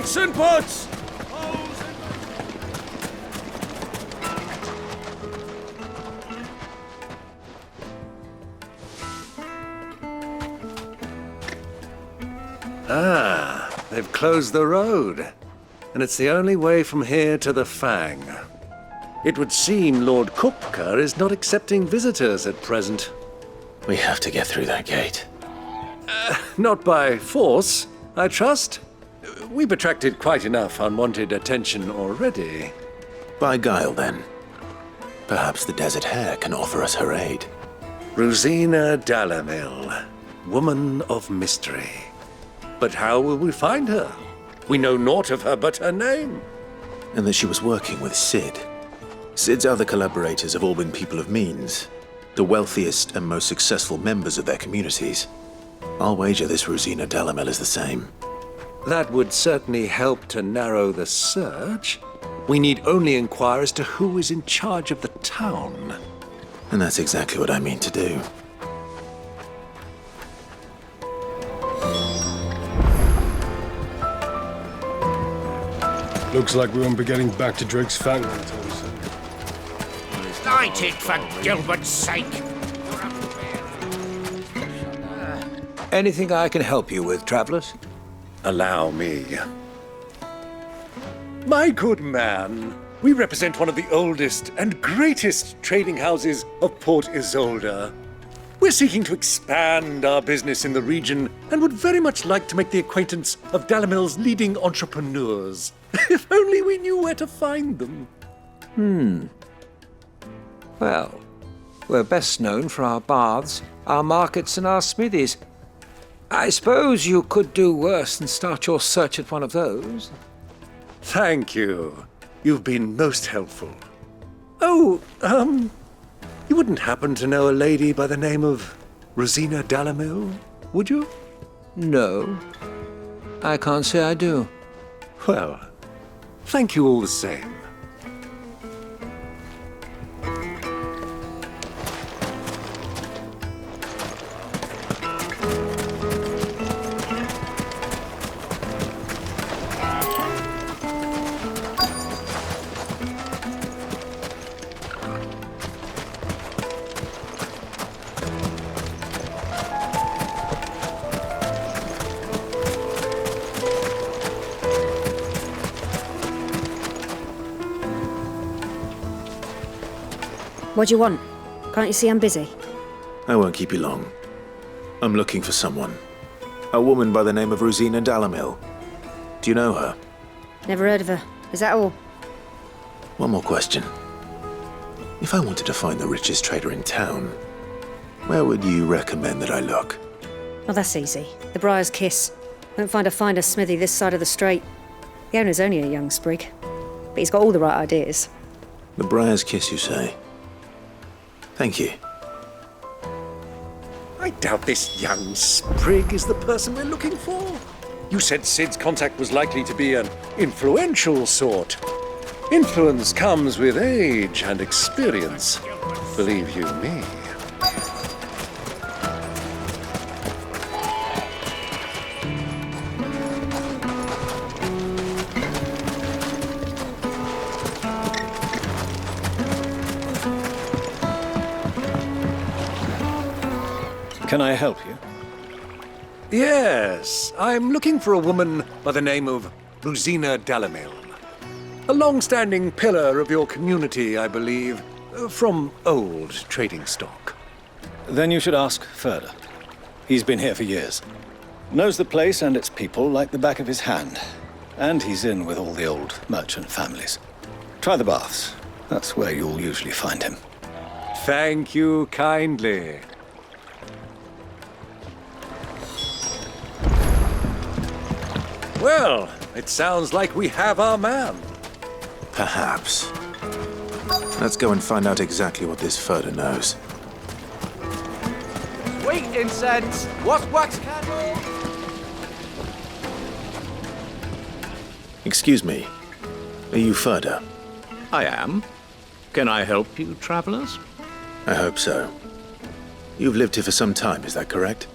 Lights and butts! Ah, they've closed the road. And it's the only way from here to the Fang. It would seem Lord Kupka is not accepting visitors at present. We have to get through that gate. Not by force, I trust. We've attracted quite enough unwanted attention already. By guile, then. Perhaps the Desert Hare can offer us her aid. Rosina Dalamil, woman of mystery. But how will we find her? We know naught of her but her name. And that she was working with Sid. Sid's other collaborators have all been people of means, the wealthiest and most successful members of their communities. I'll wager this Rosina Dalamil is the same. That would certainly help to narrow the search. We need only inquire as to who is in charge of the town. And that's exactly what I mean to do. Looks like we won't be getting back to Drake's Fang anytime soon. Light it, for Gilbert's sake! Anything I can help you with, travelers? Allow me. My good man, we represent one of the oldest and greatest trading houses of Port Isolde. We're seeking to expand our business in the region and would very much like to make the acquaintance of Dalamil's leading entrepreneurs. If only we knew where to find them. Well, we're best known for our baths, our markets, and our smithies. I suppose you could do worse than start your search at one of those. Thank you. You've been most helpful. Oh, you wouldn't happen to know a lady by the name of Rosina Dalamil, would you? No, I can't say I do. Well, thank you all the same. What do you want? Can't you see I'm busy? I won't keep you long. I'm looking for someone. A woman by the name of Rosina Dalamil. Do you know her? Never heard of her. Is that all? One more question. If I wanted to find the richest trader in town, where would you recommend that I look? Oh, that's easy. The Briar's Kiss. Won't find a finer smithy this side of the strait. The owner's only a young sprig, but he's got all the right ideas. The Briar's Kiss, you say? Thank you. I doubt this young sprig is the person we're looking for. You said Sid's contact was likely to be an influential sort. Influence comes with age and experience, believe you me. Can I help you? Yes, I'm looking for a woman by the name of Rosina Dalamil. A long-standing pillar of your community, I believe, from old trading stock. Then you should ask Ferda. He's been here for years. Knows the place and its people like the back of his hand. And he's in with all the old merchant families. Try the baths. That's where you'll usually find him. Thank you kindly. Well, it sounds like we have our man. Perhaps. Let's go and find out exactly what this Ferda knows. Sweet incense! What's wax candle? Excuse me. Are you Ferda? I am. Can I help you, travelers? I hope so. You've lived here for some time, is that correct?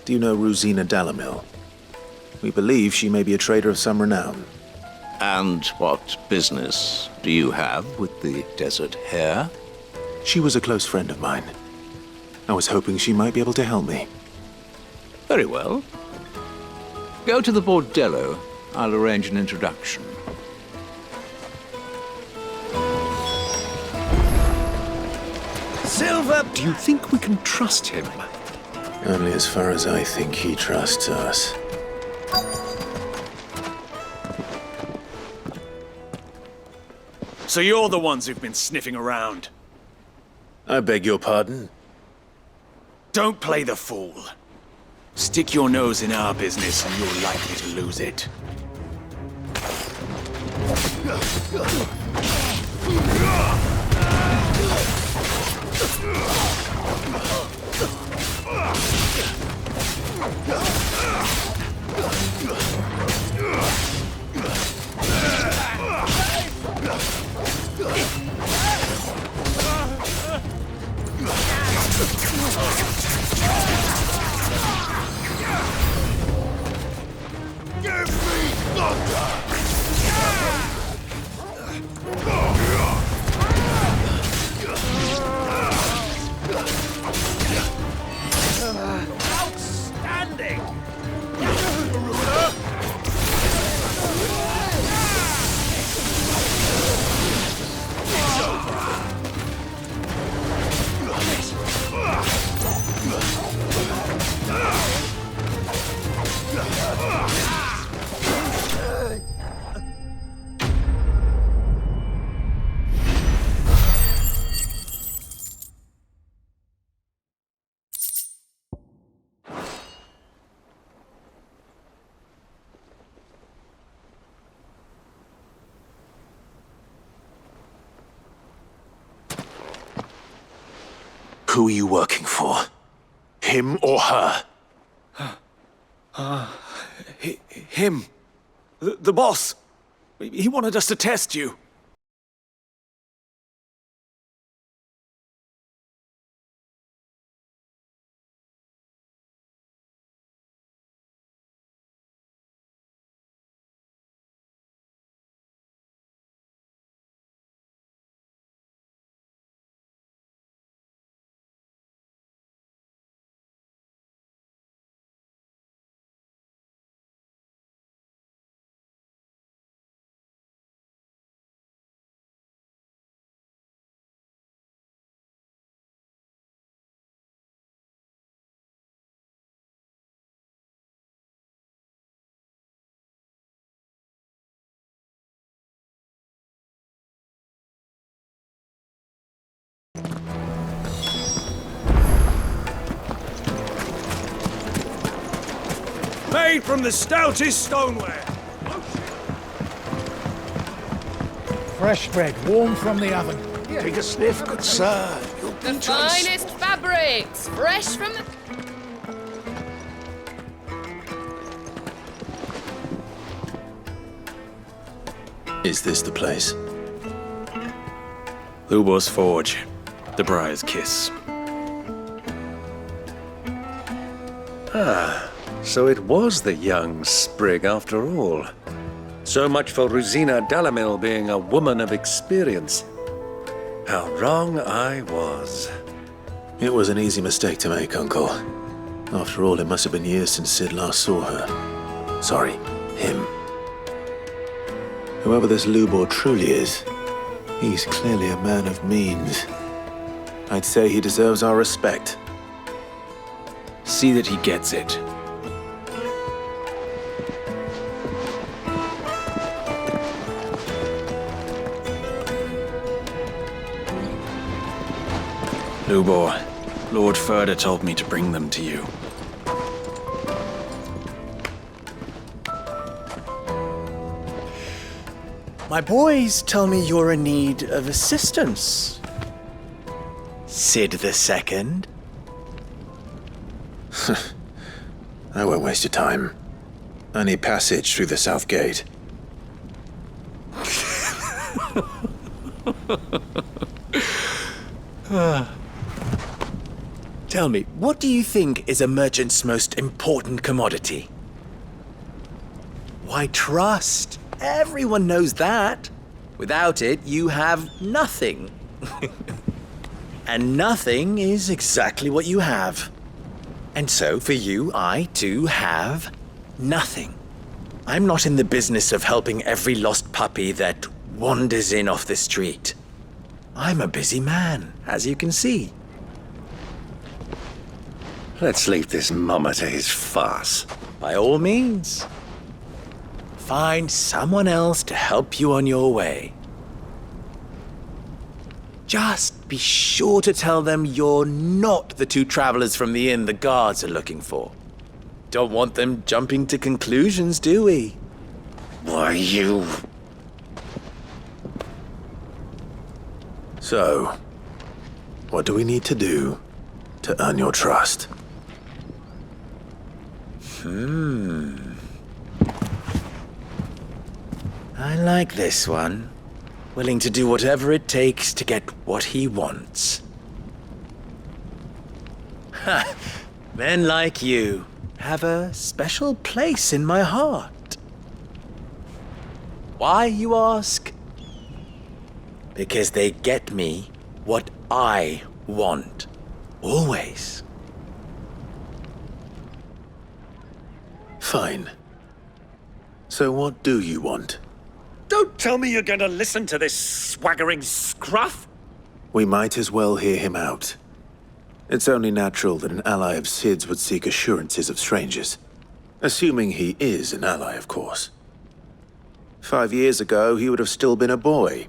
Do you know Rosina Dalamil? We believe she may be a trader of some renown. And what business do you have with the desert hare? She was a close friend of mine. I was hoping she might be able to help me. Very well. Go to the bordello. I'll arrange an introduction. Silver, do you think we can trust him? Only as far as I think he trusts us. So you're the ones who've been sniffing around. I beg your pardon? Don't play the fool. Stick your nose in our business and you're likely to lose it. Outstanding! Who are you working for? Him or her? Him. The boss. He wanted us to test you. Made from the stoutest stoneware. Fresh bread, warm from the oven. Take a sniff, good sir. The finest fabrics, fresh from the... Is this the place? Lubor's Forge. The Briar's Kiss. So it was the young sprig after all. So much for Rosina Dalamil being a woman of experience. How wrong I was. It was an easy mistake to make, Uncle. After all, it must have been years since Sid last saw her. Sorry, him. Whoever this Lubor truly is, he's clearly a man of means. I'd say he deserves our respect. See that he gets it. Lubor, Lord Furda told me to bring them to you. My boys tell me you're in need of assistance. Sid the Second? I won't waste your time. I need passage through the south gate. Tell me, what do you think is a merchant's most important commodity? Why, trust. Everyone knows that. Without it, you have nothing. And nothing is exactly what you have. And so, for you, I, too, have nothing. I'm not in the business of helping every lost puppy that wanders in off the street. I'm a busy man, as you can see. Let's leave this mummer to his farce. By all means. Find someone else to help you on your way. Just be sure to tell them you're not the two travelers from the inn the guards are looking for. Don't want them jumping to conclusions, do we? Why, you... So, what do we need to do to earn your trust? I like this one. Willing to do whatever it takes to get what he wants. Ha! Men like you have a special place in my heart. Why, you ask? Because they get me what I want. Always. Fine. So what do you want? Don't tell me you're going to listen to this swaggering scruff! We might as well hear him out. It's only natural that an ally of Sid's would seek assurances of strangers. Assuming he is an ally, of course. 5 years ago, he would have still been a boy.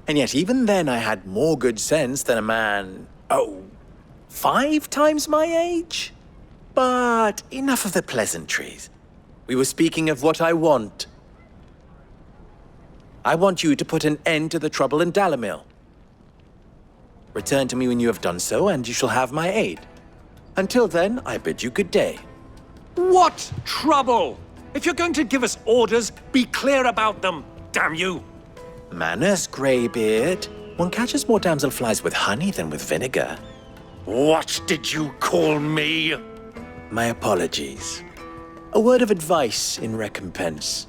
And yet even then I had more good sense than a man, 5 times my age? But enough of the pleasantries. We were speaking of what I want. I want you to put an end to the trouble in Dalamil. Return to me when you have done so, and you shall have my aid. Until then, I bid you good day. What trouble? If you're going to give us orders, be clear about them, damn you! Manners, Greybeard. One catches more damselflies with honey than with vinegar. What did you call me? My apologies. A word of advice in recompense.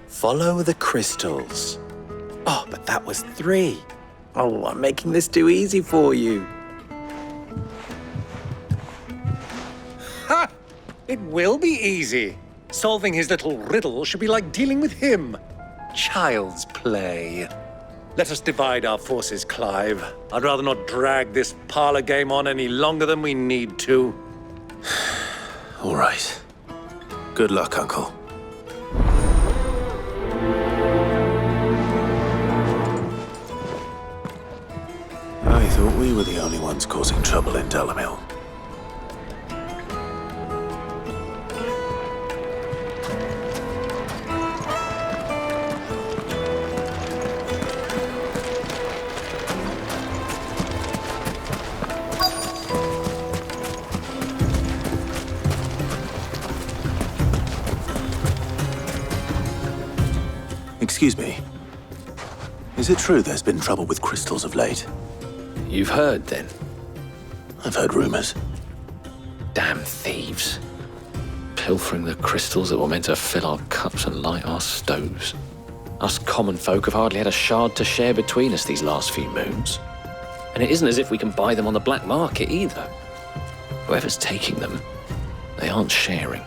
Follow the crystals. Oh, but that was 3. Oh, I'm making this too easy for you. Ha! It will be easy. Solving his little riddle should be like dealing with him. Child's play. Let us divide our forces, Clive. I'd rather not drag this parlor game on any longer than we need to. All right. Good luck, Uncle. I thought we were the only ones causing trouble in Dalamil. Excuse me. Is it true there's been trouble with crystals of late? You've heard, then? I've heard rumors. Damn thieves. Pilfering the crystals that were meant to fill our cups and light our stoves. Us common folk have hardly had a shard to share between us these last few moons. And it isn't as if we can buy them on the black market, either. Whoever's taking them, they aren't sharing.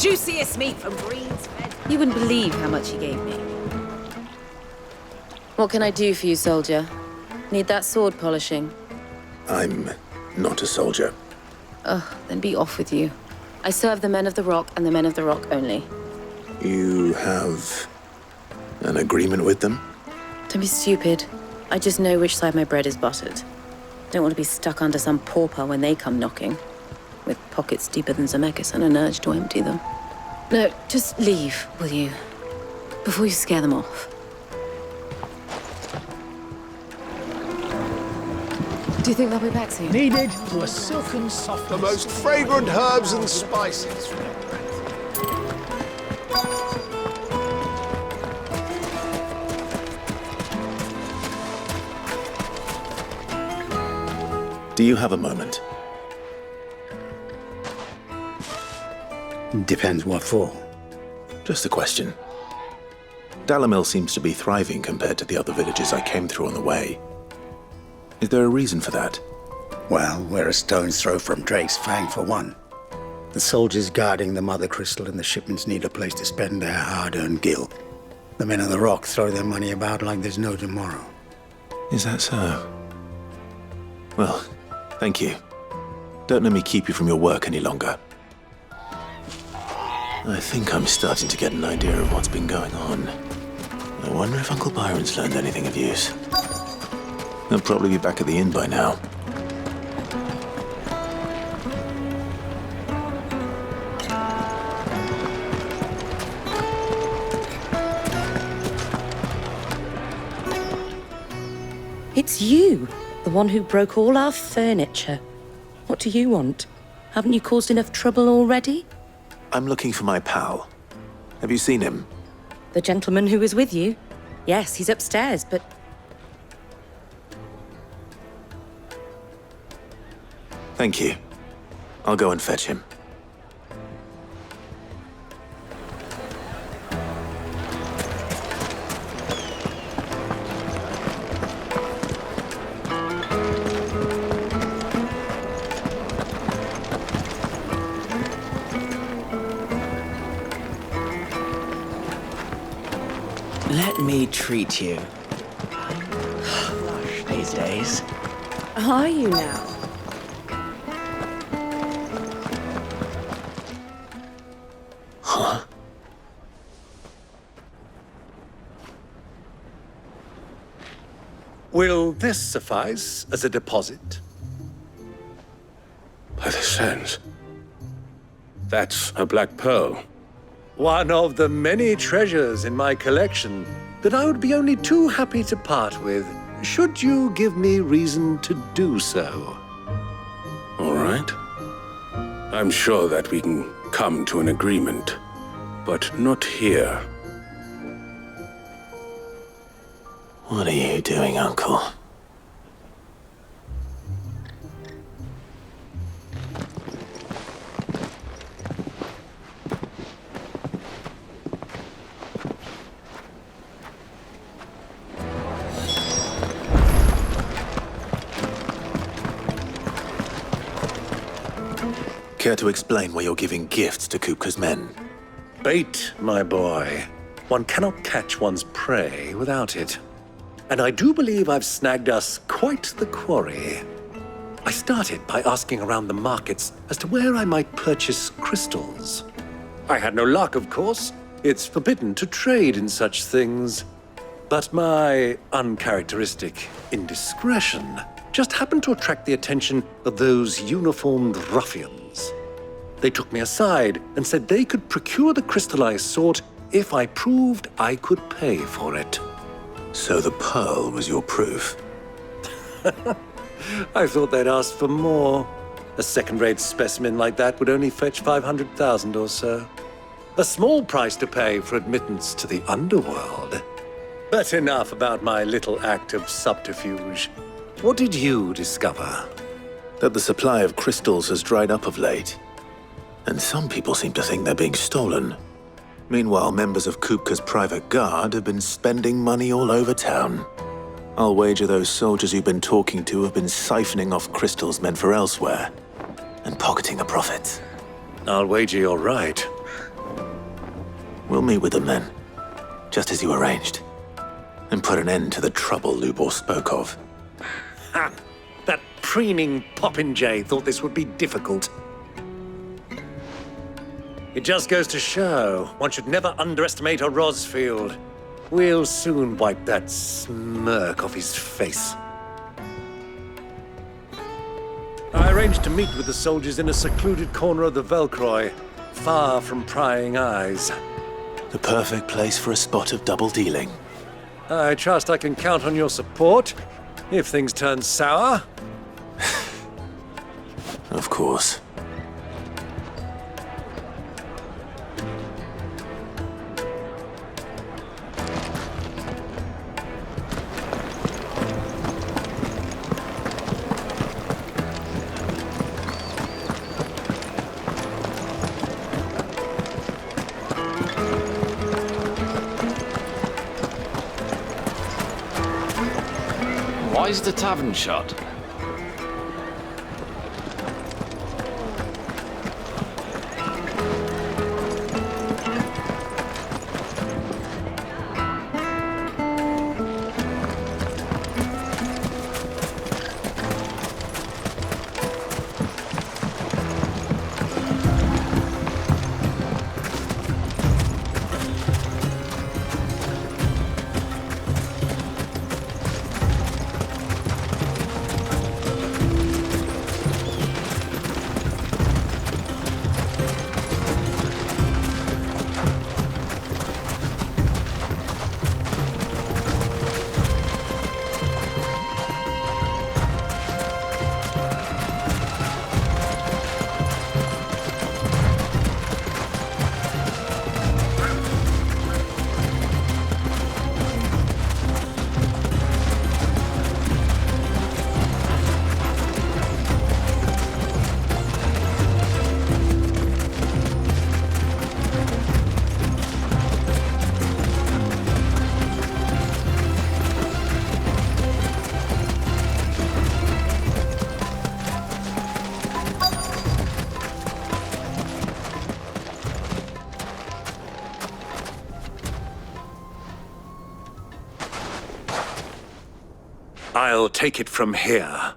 Juiciest meat from Green's Fed. You wouldn't believe how much he gave me. What can I do for you, soldier? Need that sword polishing? I'm not a soldier. Ugh, then be off with you. I serve the men of the Rock and the men of the Rock only. You have an agreement with them? Don't be stupid. I just know which side my bread is buttered. Don't want to be stuck under some pauper when they come knocking. With pockets deeper than Zemeckis and an urge to empty them. No, just leave, will you? Before you scare them off. Do you think they'll be back soon? Needed to a silken soft. The most fragrant herbs and spices. Do you have a moment? Depends what for. Just a question. Dalamil seems to be thriving compared to the other villages I came through on the way. Is there a reason for that? Well, we're a stone's throw from Drake's Fang, for one. The soldiers guarding the Mother Crystal and the shipments need a place to spend their hard-earned gil. The men of the Rock throw their money about like there's no tomorrow. Is that so? Well, thank you. Don't let me keep you from your work any longer. I think I'm starting to get an idea of what's been going on. I wonder if Uncle Byron's learned anything of use. They'll probably be back at the inn by now. It's you, the one who broke all our furniture. What do you want? Haven't you caused enough trouble already? I'm looking for my pal. Have you seen him? The gentleman who was with you? Yes, he's upstairs, but... Thank you. I'll go and fetch him. Let me treat you. Lush these days. Are you now? Huh? Will this suffice as a deposit? By the sands. That's a black pearl. One of the many treasures in my collection that I would be only too happy to part with, should you give me reason to do so. All right. I'm sure that we can come to an agreement, but not here. What are you doing, Uncle? Care to explain why you're giving gifts to Kupka's men? Bait, my boy. One cannot catch one's prey without it. And I do believe I've snagged us quite the quarry. I started by asking around the markets as to where I might purchase crystals. I had no luck, of course. It's forbidden to trade in such things. But my uncharacteristic indiscretion just happened to attract the attention of those uniformed ruffians. They took me aside and said they could procure the crystal I sought if I proved I could pay for it. So the pearl was your proof? I thought they'd asked for more. A second-rate specimen like that would only fetch 500,000 or so. A small price to pay for admittance to the underworld. But enough about my little act of subterfuge. What did you discover? That the supply of crystals has dried up of late. And some people seem to think they're being stolen. Meanwhile, members of Kupka's private guard have been spending money all over town. I'll wager those soldiers you've been talking to have been siphoning off crystals meant for elsewhere, and pocketing the profits. I'll wager you're right. We'll meet with them then, just as you arranged, and put an end to the trouble Lubor spoke of. Ha! That preening popinjay thought this would be difficult. It just goes to show one should never underestimate a Rosfield. We'll soon wipe that smirk off his face. I arranged to meet with the soldiers in a secluded corner of the Velcroy, far from prying eyes. The perfect place for a spot of double dealing. I trust I can count on your support if things turn sour. Of course. Why is the tavern shut? I'll take it from here.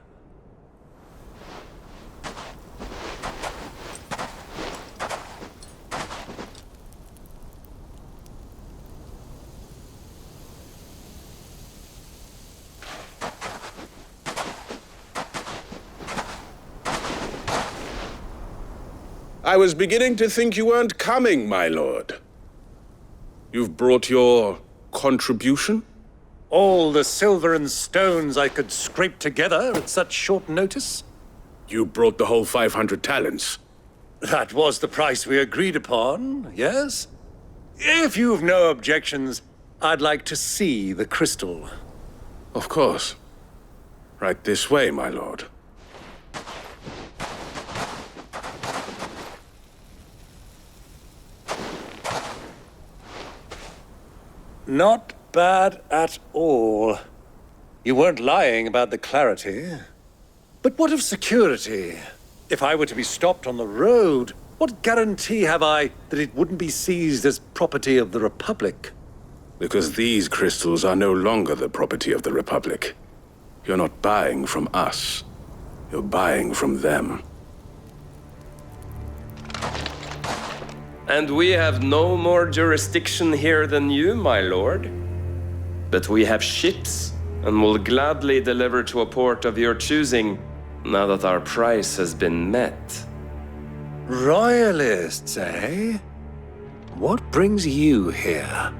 I was beginning to think you weren't coming, my lord. You've brought your contribution? All the silver and stones I could scrape together at such short notice? You brought the whole 500 talents. That was the price we agreed upon, yes? If you've no objections, I'd like to see the crystal. Of course. Right this way, my lord. Not bad at all. You weren't lying about the clarity. But what of security? If I were to be stopped on the road, what guarantee have I that it wouldn't be seized as property of the Republic? Because these crystals are no longer the property of the Republic. You're not buying from us. You're buying from them. And we have no more jurisdiction here than you, my lord. But we have ships, and will gladly deliver to a port of your choosing, now that our price has been met. Royalists, eh? What brings you here?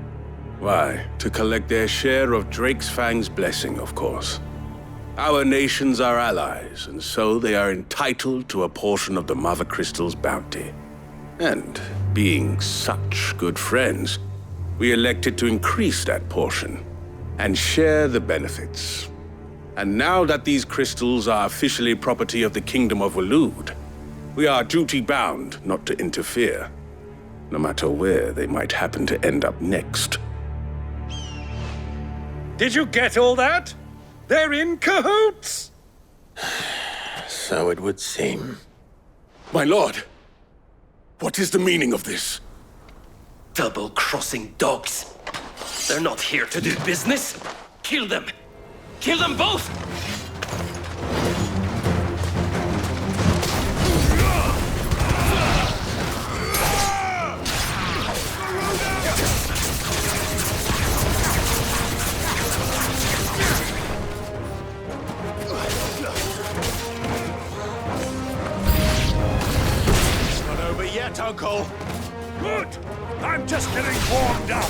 Why, to collect their share of Drake's Fang's blessing, of course. Our nations are allies, and so they are entitled to a portion of the Mother Crystal's bounty. And, being such good friends, we elected to increase that portion and share the benefits. And now that these crystals are officially property of the Kingdom of Waloed, we are duty-bound not to interfere, no matter where they might happen to end up next. Did you get all that? They're in cahoots! So it would seem. My lord, what is the meaning of this? Double-crossing dogs. They're not here to do business. Kill them. Kill them both! It's not over yet, Uncle. Good! I'm just getting warmed up.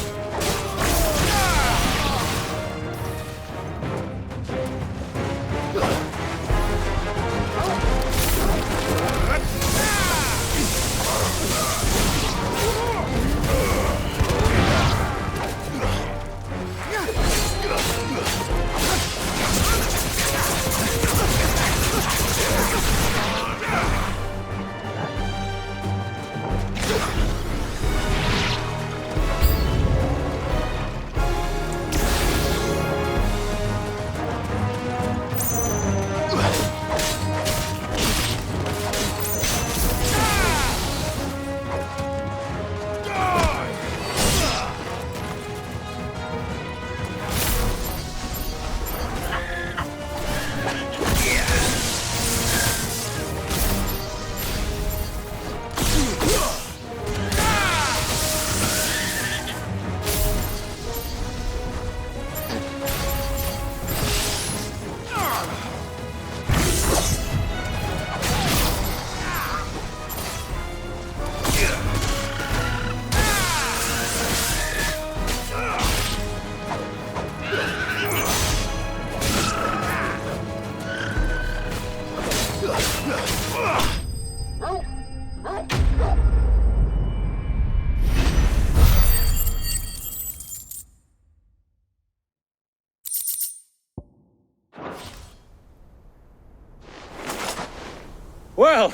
Well,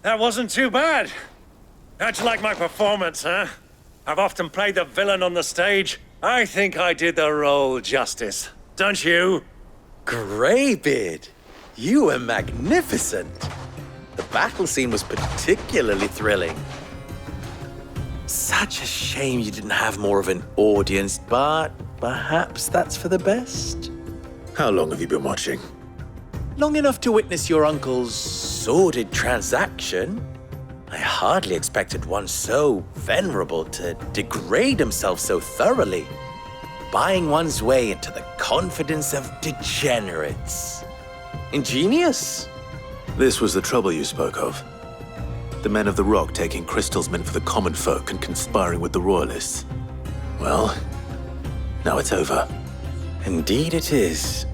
that wasn't too bad. How'd you like my performance, huh? I've often played the villain on the stage. I think I did the role justice. Don't you? Greybeard, you were magnificent. The battle scene was particularly thrilling. Such a shame you didn't have more of an audience, but perhaps that's for the best. How long have you been watching? Long enough to witness your uncle's sordid transaction. I hardly expected one so venerable to degrade himself so thoroughly, buying one's way into the confidence of degenerates. Ingenious. This was the trouble you spoke of. The men of the Rock taking crystals meant for the common folk and conspiring with the Royalists. Well, now it's over. Indeed it is.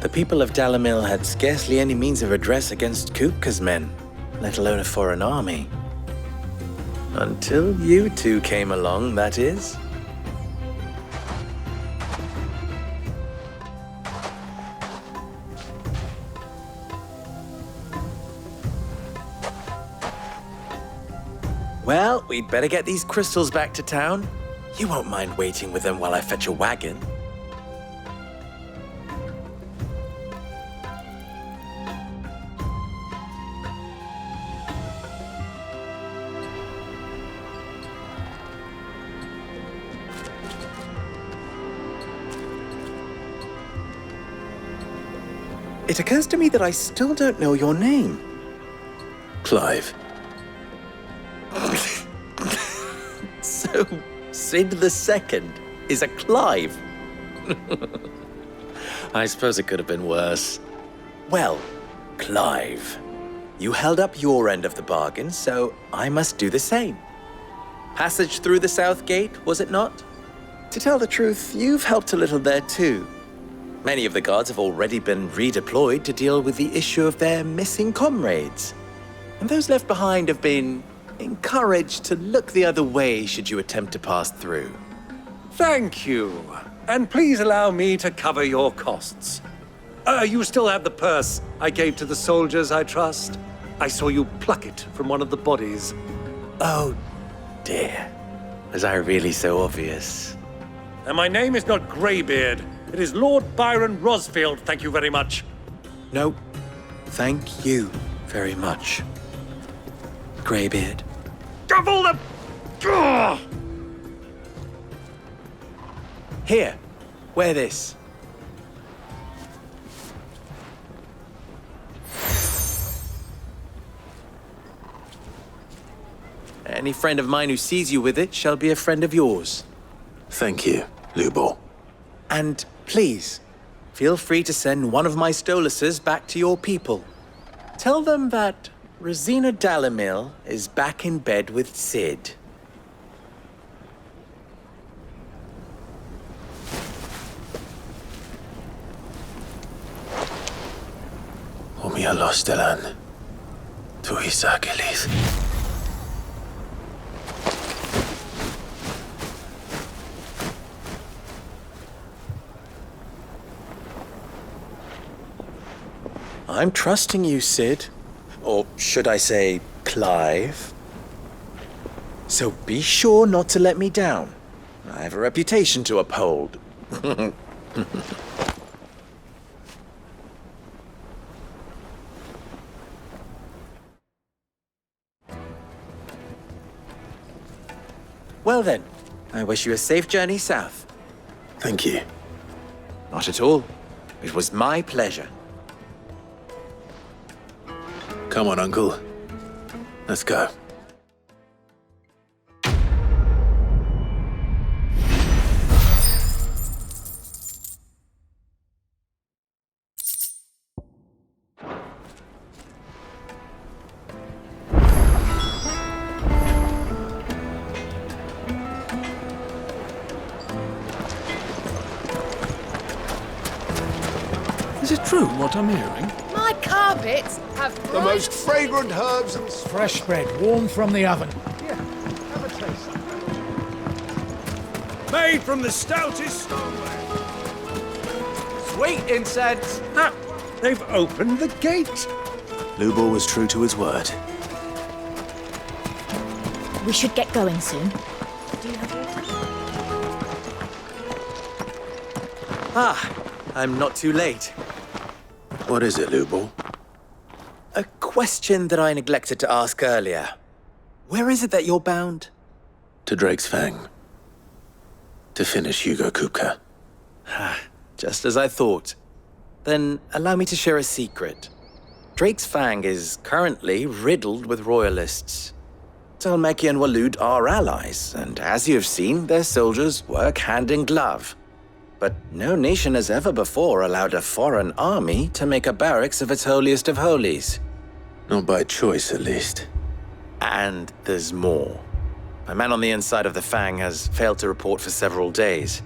The people of Dalamil had scarcely any means of redress against Kupka's men, let alone a foreign army. Until you two came along, that is. Well, we'd better get these crystals back to town. You won't mind waiting with them while I fetch a wagon. It occurs to me that I still don't know your name. Clive. So, Sid II is a Clive. I suppose it could have been worse. Well, Clive, you held up your end of the bargain, so I must do the same. Passage through the South Gate, was it not? To tell the truth, you've helped a little there too. Many of the guards have already been redeployed to deal with the issue of their missing comrades. And those left behind have been encouraged to look the other way should you attempt to pass through. Thank you. And please allow me to cover your costs. You still have the purse I gave to the soldiers, I trust? I saw you pluck it from one of the bodies. Oh, dear. Was I really so obvious? And my name is not Greybeard. It is Lord Byron Rosfield, thank you very much. No, thank you very much, Greybeard. Double the... Ugh! Here, wear this. Any friend of mine who sees you with it shall be a friend of yours. Thank you, Lubor. And please, feel free to send one of my Stoluses back to your people. Tell them that Rosina Dalamil is back in bed with Sid. Omia Lostelan. Tu Isakelis. I'm trusting you, Sid. Or should I say, Clive? So be sure not to let me down. I have a reputation to uphold. Well then, I wish you a safe journey south. Thank you. Not at all. It was my pleasure. Come on, Uncle. Let's go. Is it true what I'm hearing? My carpets have The most fragrant herbs and... Fresh bread, warm from the oven. Here, have a taste. Made from the stoutest stoneware. Sweet incense! Ah, they've opened the gate. Lubor was true to his word. We should get going soon. Ah, I'm not too late. What is it, Lubor? A question that I neglected to ask earlier. Where is it that you're bound? To Drake's Fang. To finish Hugo Kupka. Just as I thought. Then allow me to share a secret. Drake's Fang is currently riddled with royalists. Talmeki and Walud are allies, and as you've seen, their soldiers work hand in glove. But no nation has ever before allowed a foreign army to make a barracks of its holiest of holies. Not by choice, at least. And there's more. A man on the inside of the Fang has failed to report for several days.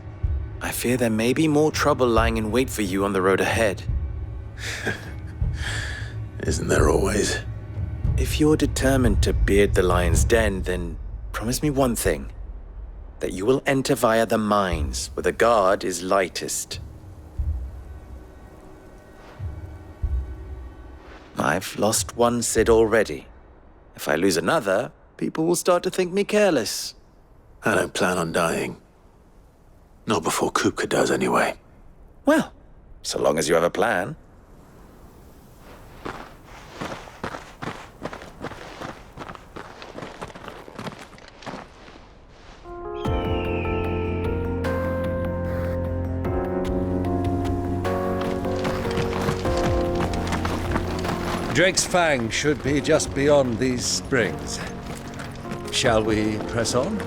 I fear there may be more trouble lying in wait for you on the road ahead. Isn't there always? If you're determined to beard the lion's den, then promise me one thing. That you will enter via the mines, where the guard is lightest. I've lost one Cid already. If I lose another, people will start to think me careless. I don't plan on dying. Not before Kupka does, anyway. Well, so long as you have a plan. Drake's Fang should be just beyond these springs. Shall we press on?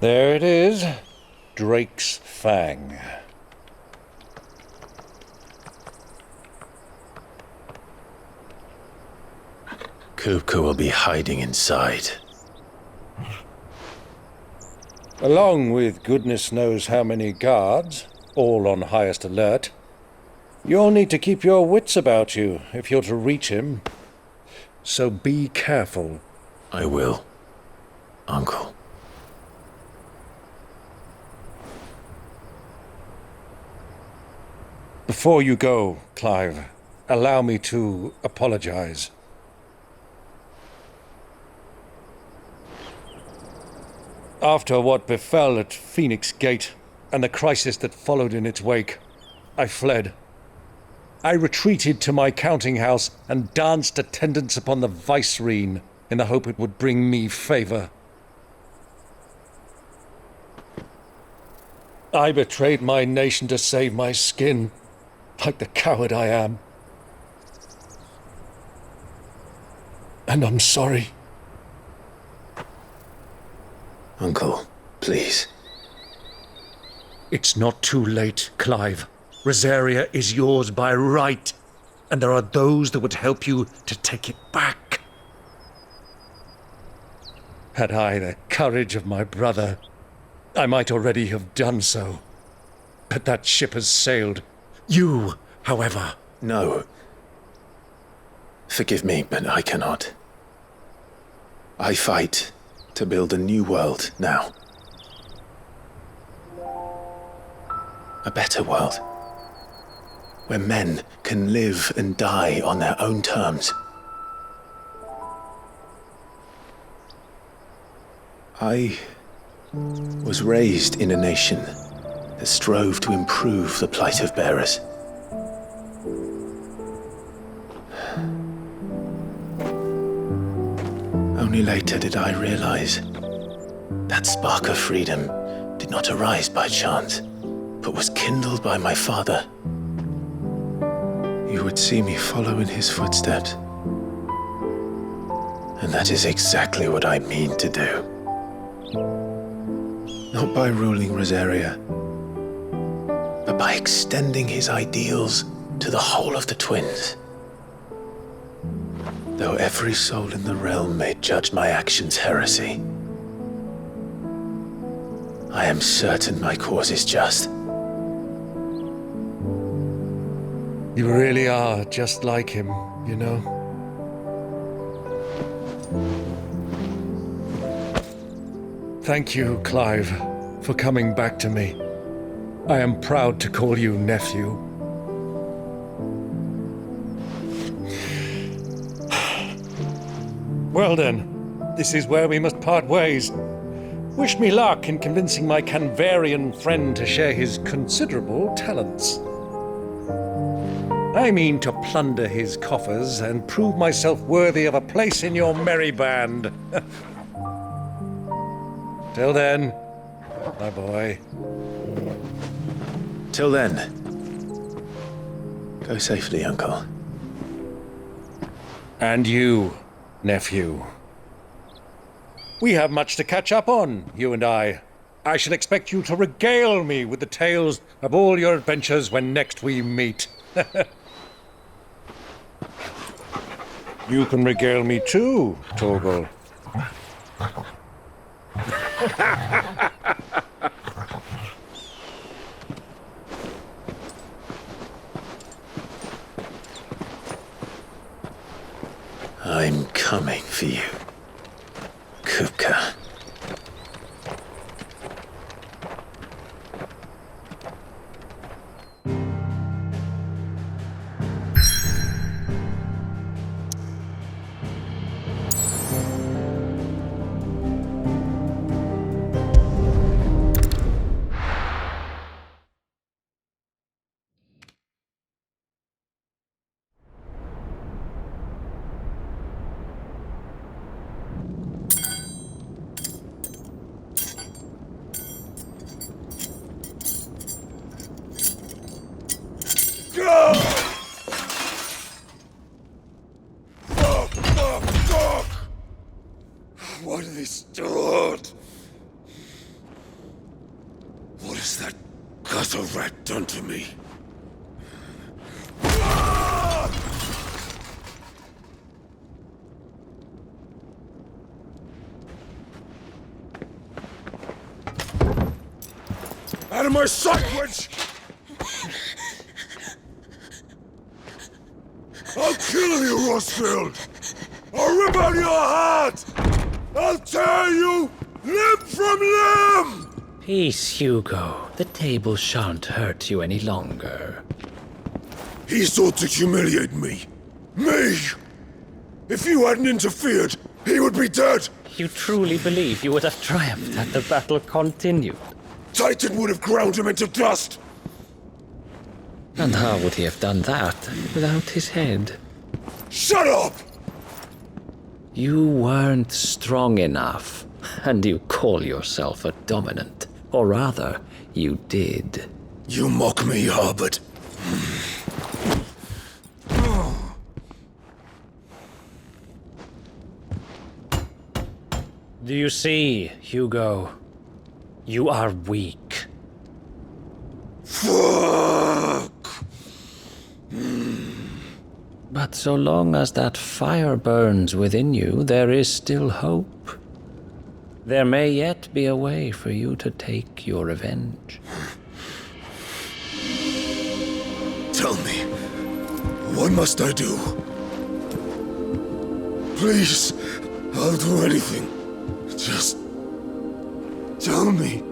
There it is, Drake's Fang. Kupka will be hiding inside. Along with goodness knows how many guards, all on highest alert. You'll need to keep your wits about you if you're to reach him. So be careful. I will, Uncle. Before you go, Clive, allow me to apologize. After what befell at Phoenix Gate and the crisis that followed in its wake, I fled. I retreated to my counting house and danced attendance upon the vicereine in the hope it would bring me favor. I betrayed my nation to save my skin, like the coward I am. And I'm sorry. Uncle, please. It's not too late, Clive. Rosaria is yours by right, and there are those that would help you to take it back. Had I the courage of my brother, I might already have done so. But that ship has sailed. You, however... No. Forgive me, but I cannot. I fight to build a new world now. A better world. Where men can live and die on their own terms. I was raised in a nation that strove to improve the plight of bearers. Only later did I realize that spark of freedom did not arise by chance, but was kindled by my father. You would see me follow in his footsteps. And that is exactly what I mean to do. Not by ruling Rosaria, but by extending his ideals to the whole of the twins. Though every soul in the realm may judge my actions heresy, I am certain my cause is just. You really are just like him, you know? Thank you, Clive, for coming back to me. I am proud to call you nephew. Well then, this is where we must part ways. Wish me luck in convincing my Canvarian friend to share his considerable talents. I mean to plunder his coffers and prove myself worthy of a place in your merry band. Till then, my boy. Till then, go safely, Uncle. And you, nephew. We have much to catch up on, you and I. I shall expect you to regale me with the tales of all your adventures when next we meet. You can regale me too, Torgal. I'm coming for you, Kupka. What have they stored? What has that gutter rat done to me? Out of my sight, witch! I'll kill you, Rosfield! I'll rip out your heart! I'll tear you limb from limb! Peace, Hugo. The table shan't hurt you any longer. He sought to humiliate me. Me! If you hadn't interfered, he would be dead! You truly believe you would have triumphed had the battle continued? Titan would have ground him into dust! And how would he have done that without his head? Shut up! You weren't strong enough, and you call yourself a dominant. Or rather, you did. You mock me, Harbert. Do you see, Hugo? You are weak. Fuck! But so long as that fire burns within you, there is still hope. There may yet be a way for you to take your revenge. Tell me, what must I do? Please, I'll do anything. Just tell me.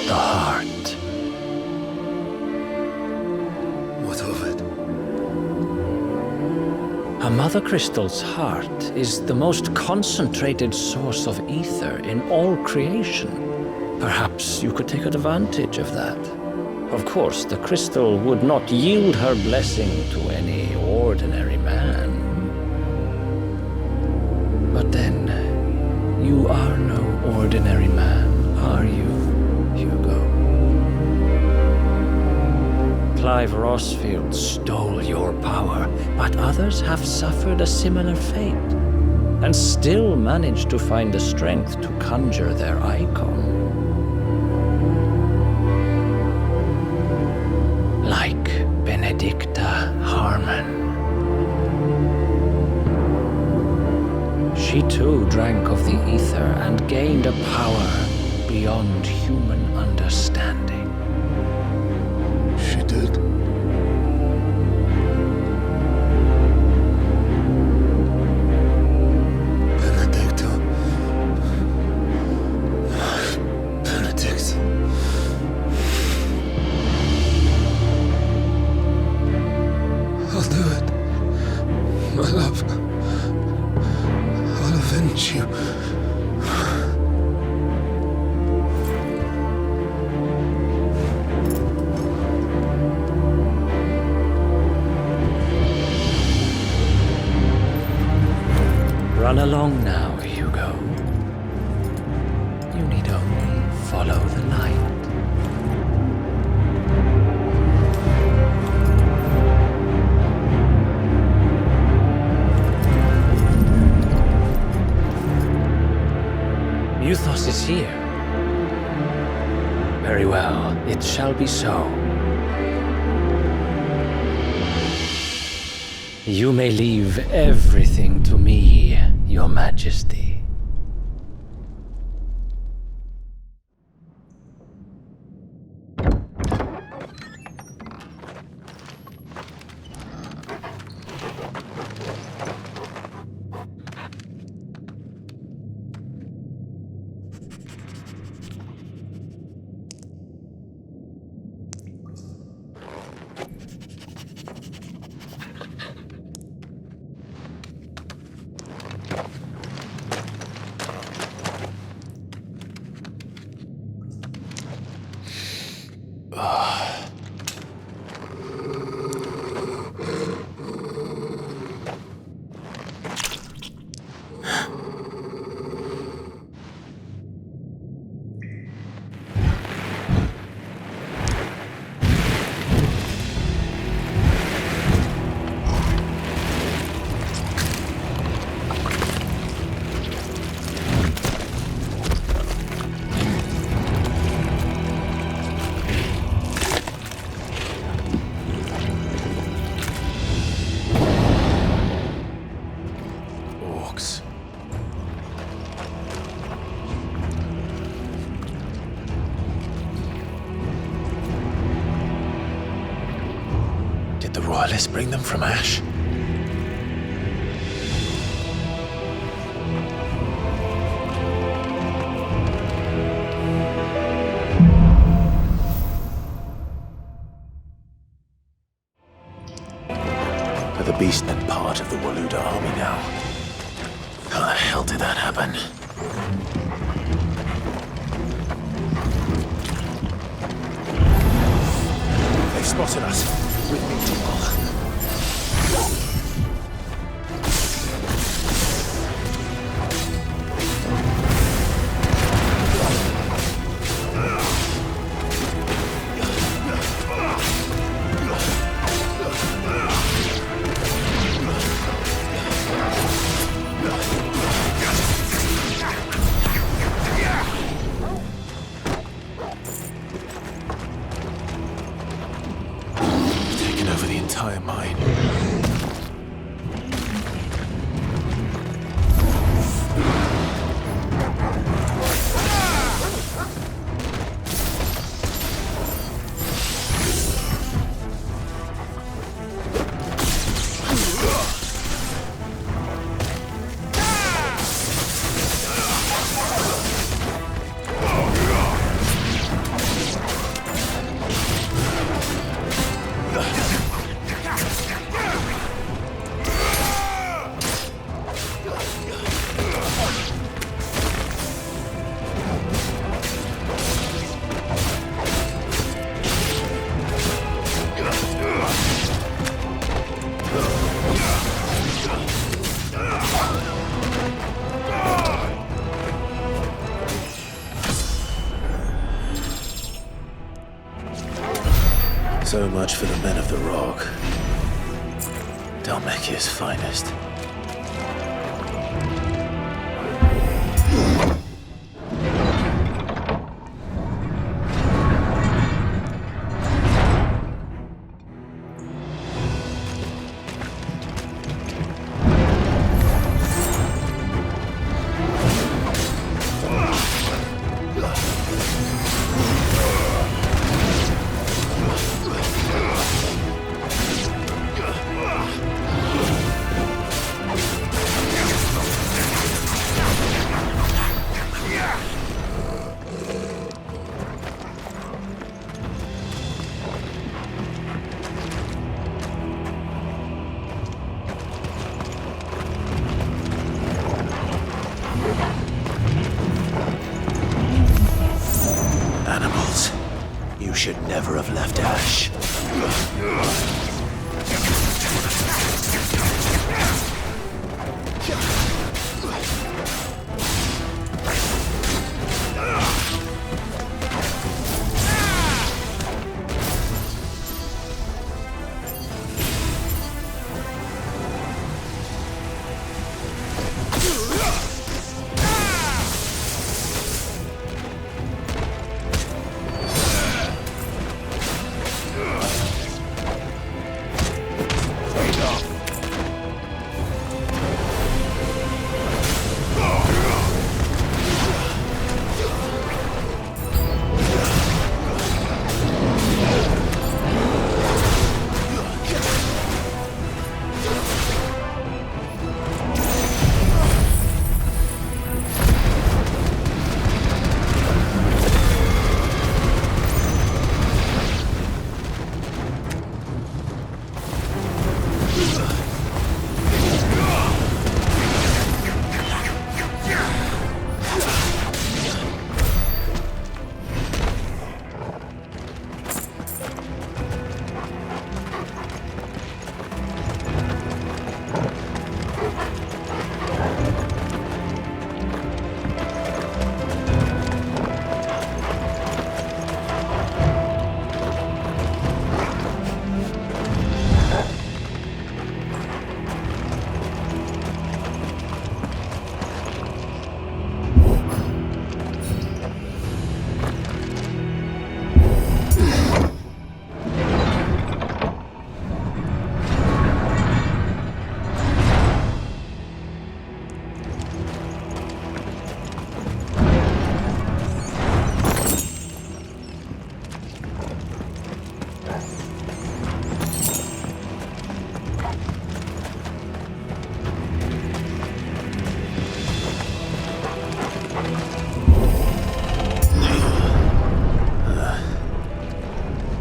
The heart. What of it? A Mother Crystal's heart is the most concentrated source of ether in all creation. Perhaps you could take advantage of that. Of course, the crystal would not yield her blessing to any ordinary man. But then, you are no ordinary man, are you, Hugo? Clive Rosfield stole your power, but others have suffered a similar fate, and still managed to find the strength to conjure their Eikon. Like Benedicta Harmon. She too drank of the ether and gained a power beyond human understanding. She did. Benedicta. Benedict. I'll do it. My love. I'll avenge you. Run along now, Hugo. You need only follow the light. Muthos is here. Very well, it shall be so. You may leave everything to me, Your Majesty. Did the royalists bring them from Ash? The beast and part of the Waluda army now. How the hell did that happen? They've spotted us. With me, Jamal. Over the entire market. So much for the men of the Rock. Dalmekia's finest. Should never have left Ash.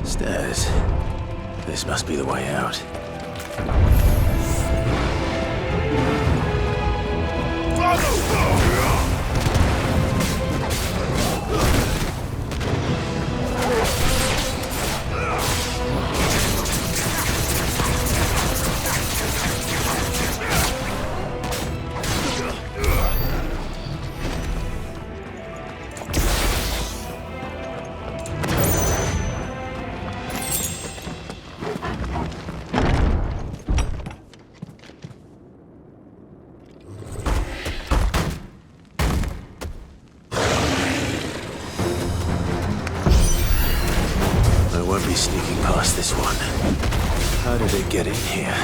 Stairs. This must be the way out. Won't be sneaking past this one. How did it get in here?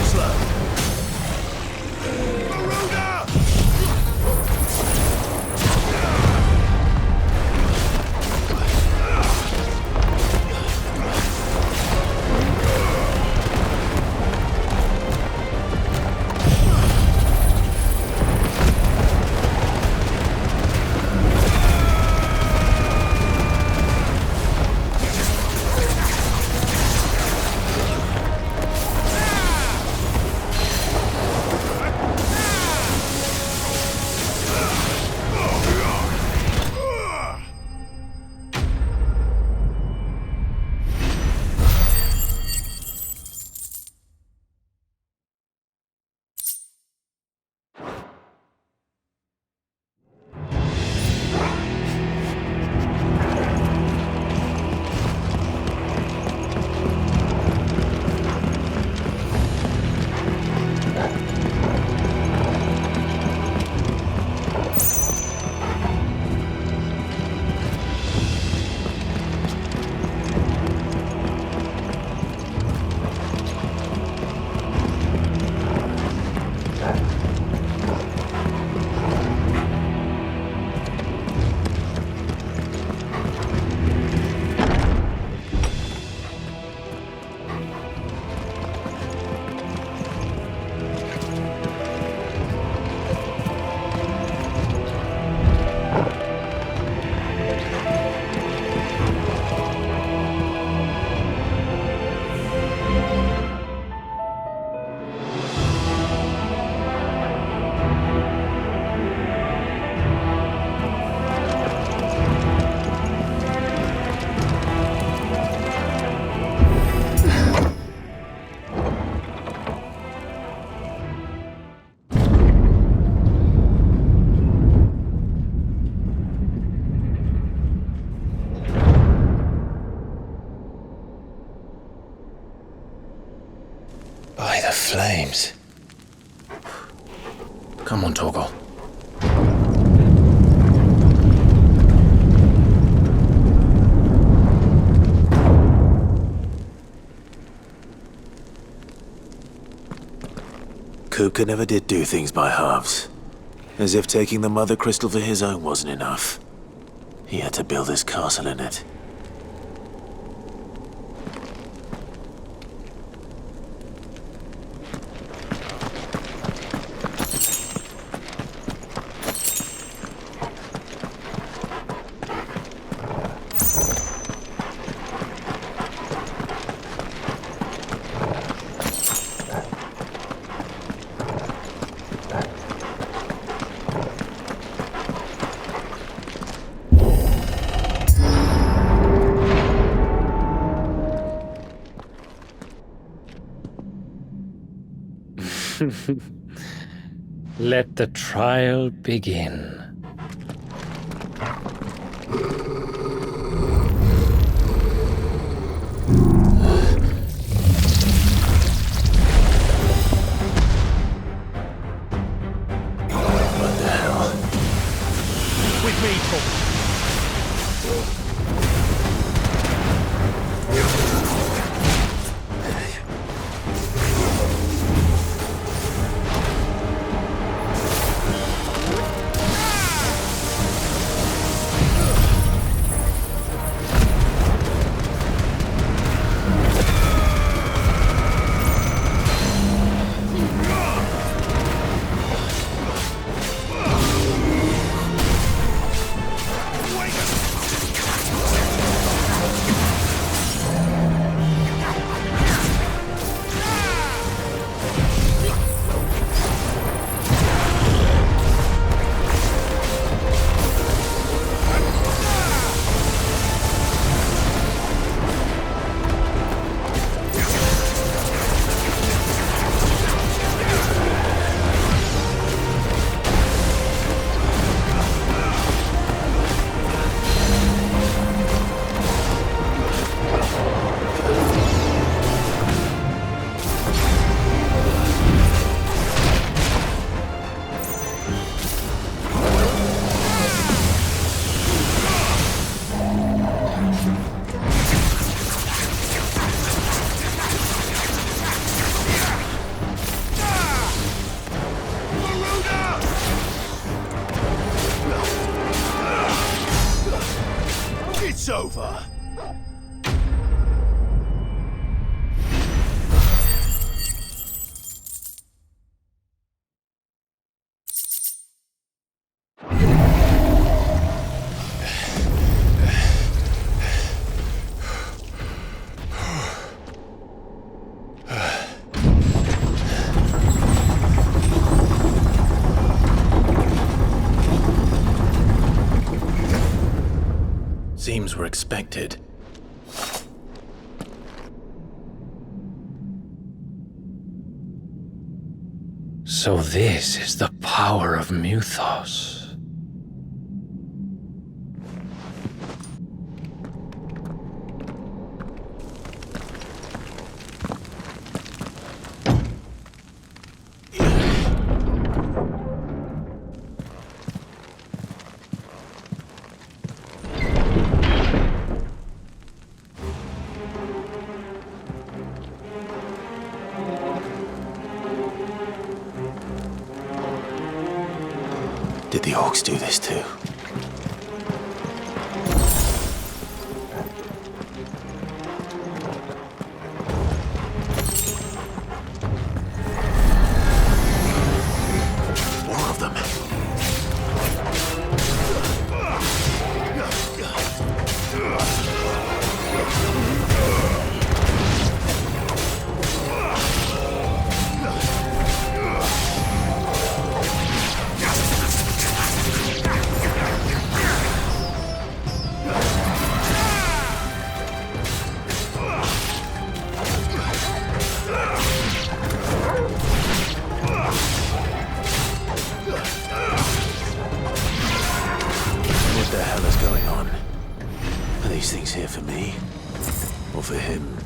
Slow. Maruda! flames. Come on, Torgal. Kupka never did do things by halves. As if taking the Mother Crystal for his own wasn't enough. He had to build his castle in it. Let the trial begin. What the hell? With me, It's over. Seems we're expected. So this is the power of Mythos. Did the orcs do this too? More of them. What the hell is going on? Are these things here for me? Or for him?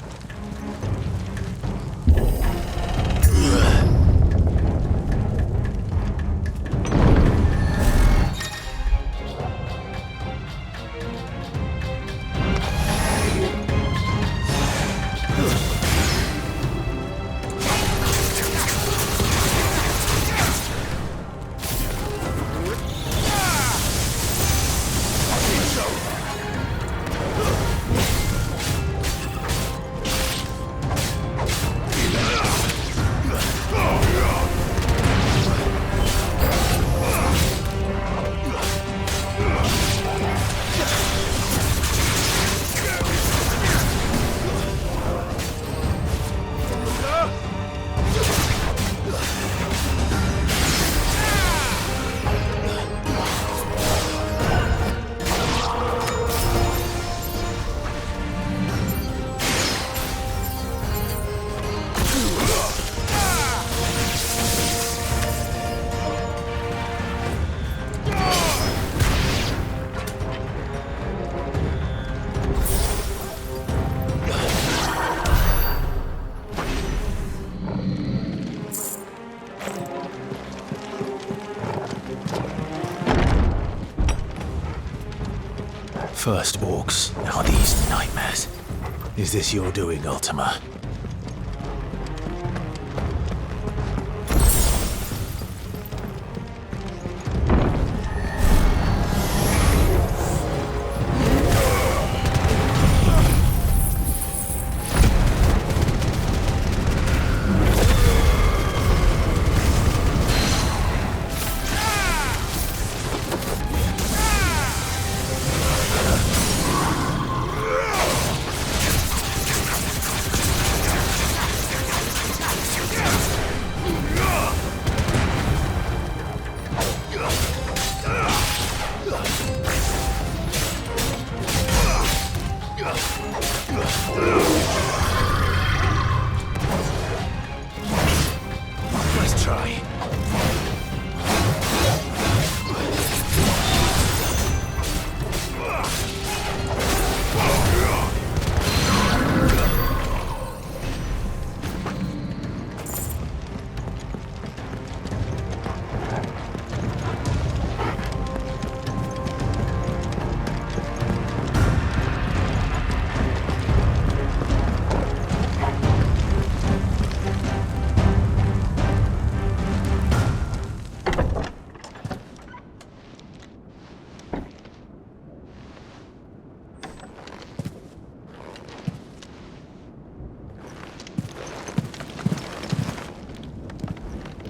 First orcs, now these nightmares. Is this your doing, Ultima? Let's try.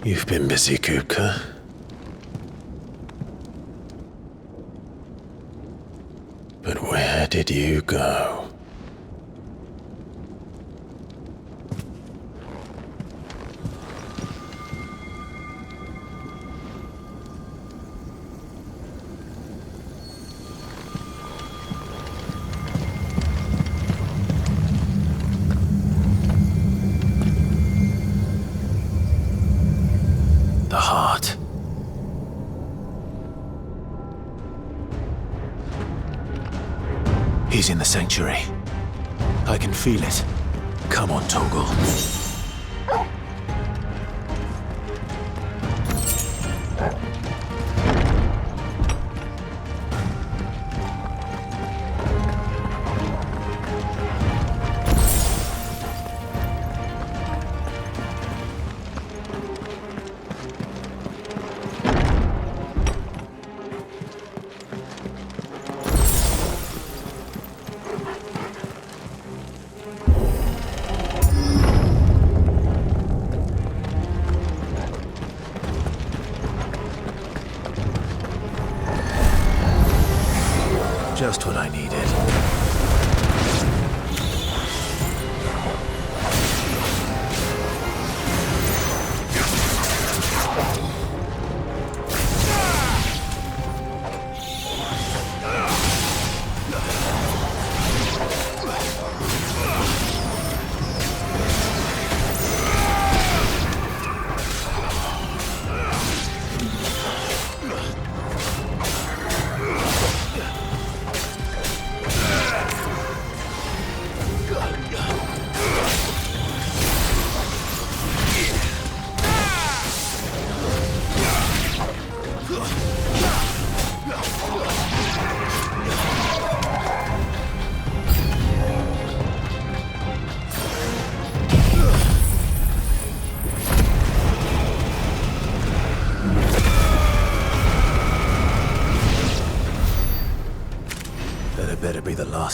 You've been busy, Kupka. But where did you go? The heart. He's in the sanctuary. I can feel it. Come on, Torgal. Just what I needed.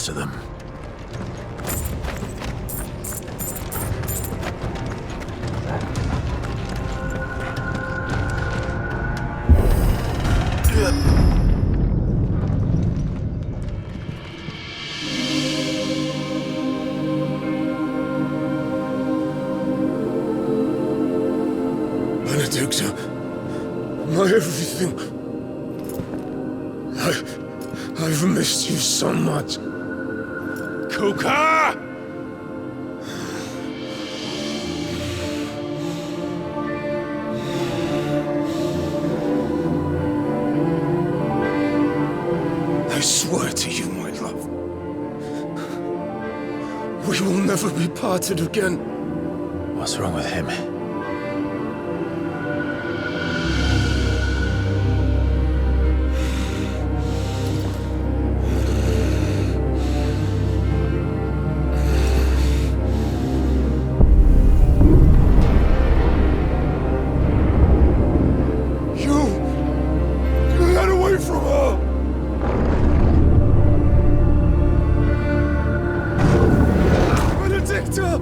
after them. Benedicta, my everything. I've missed you so much. Kuka! I swear to you, my love, we will never be parted again. What's wrong with him? Get away from her! Benedicta!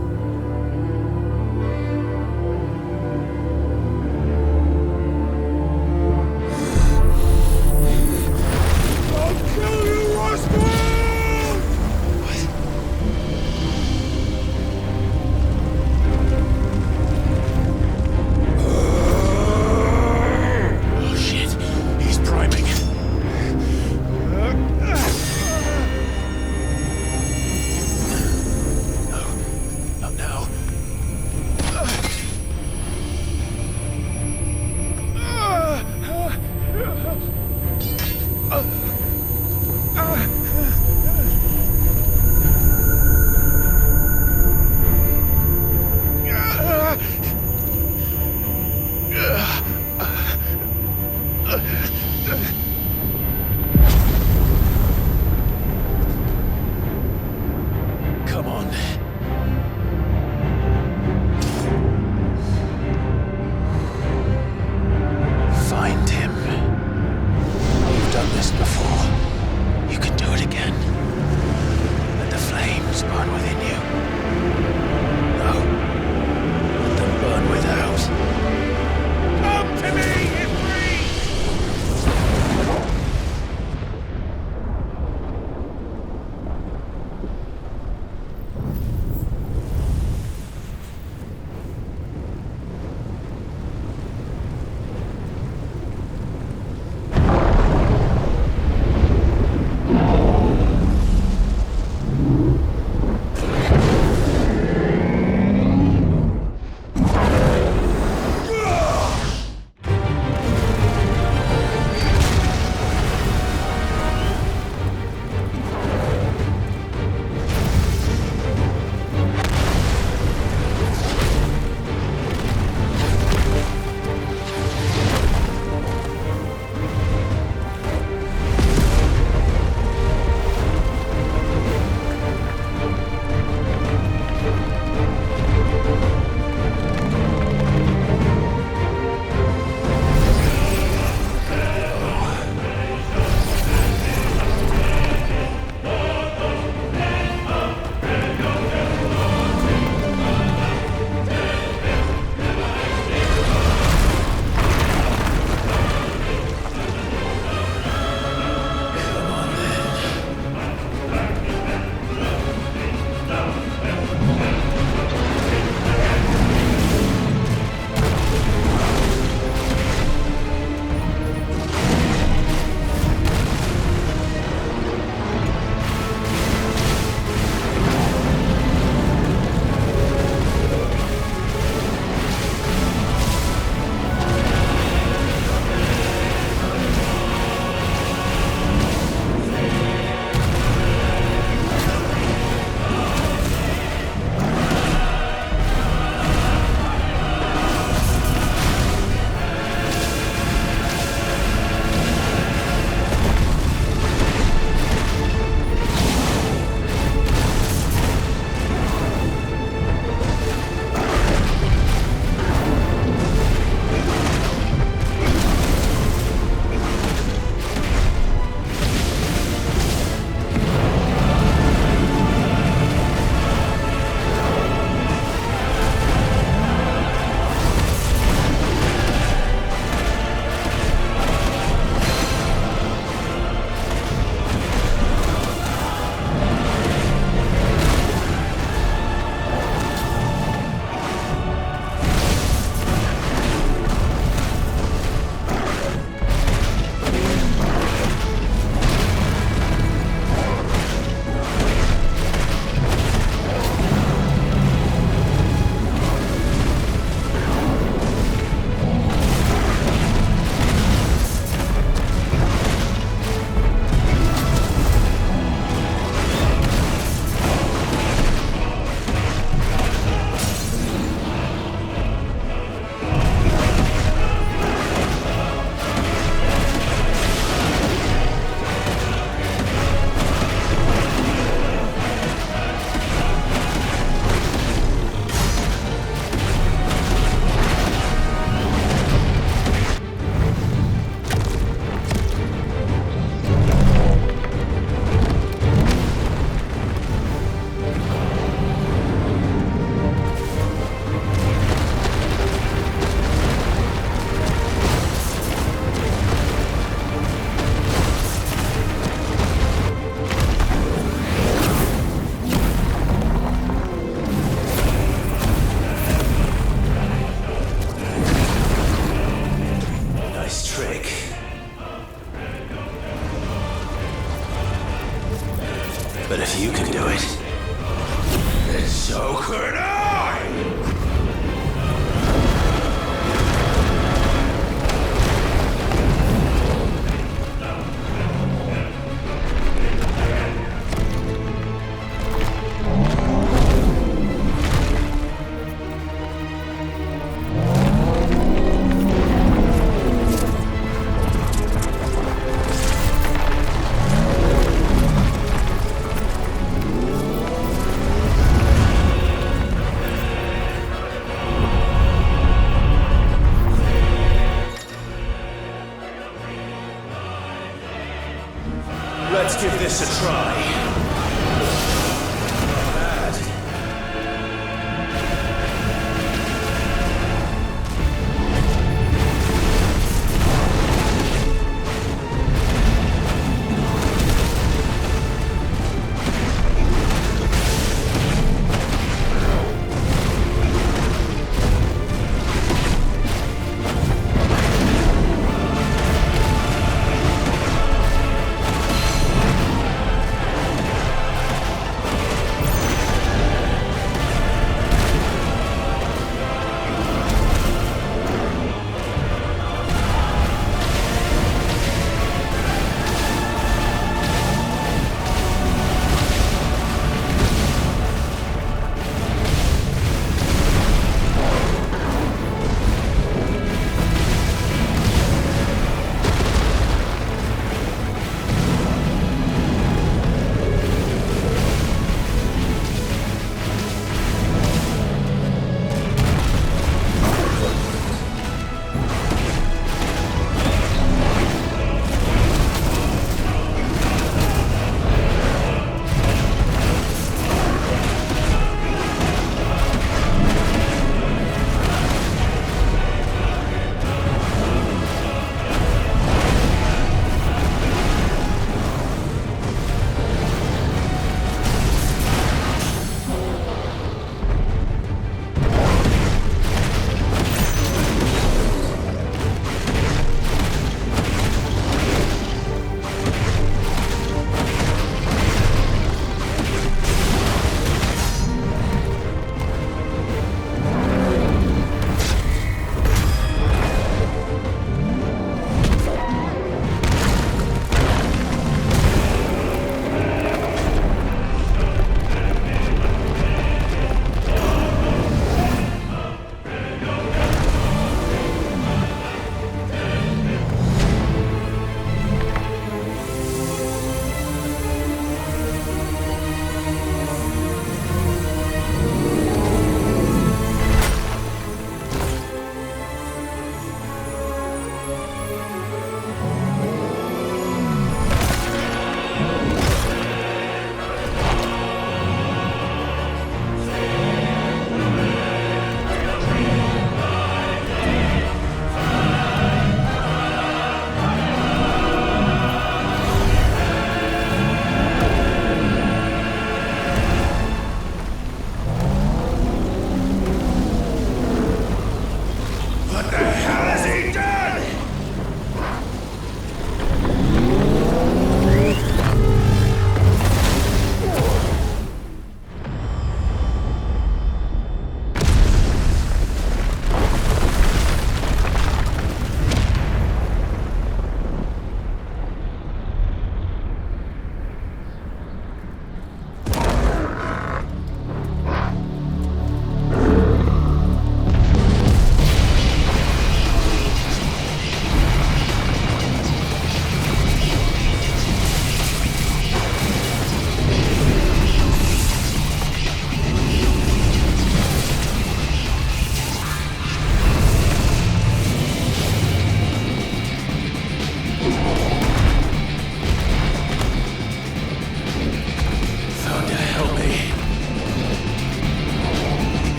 can do it. And so could I! Let's give this a try.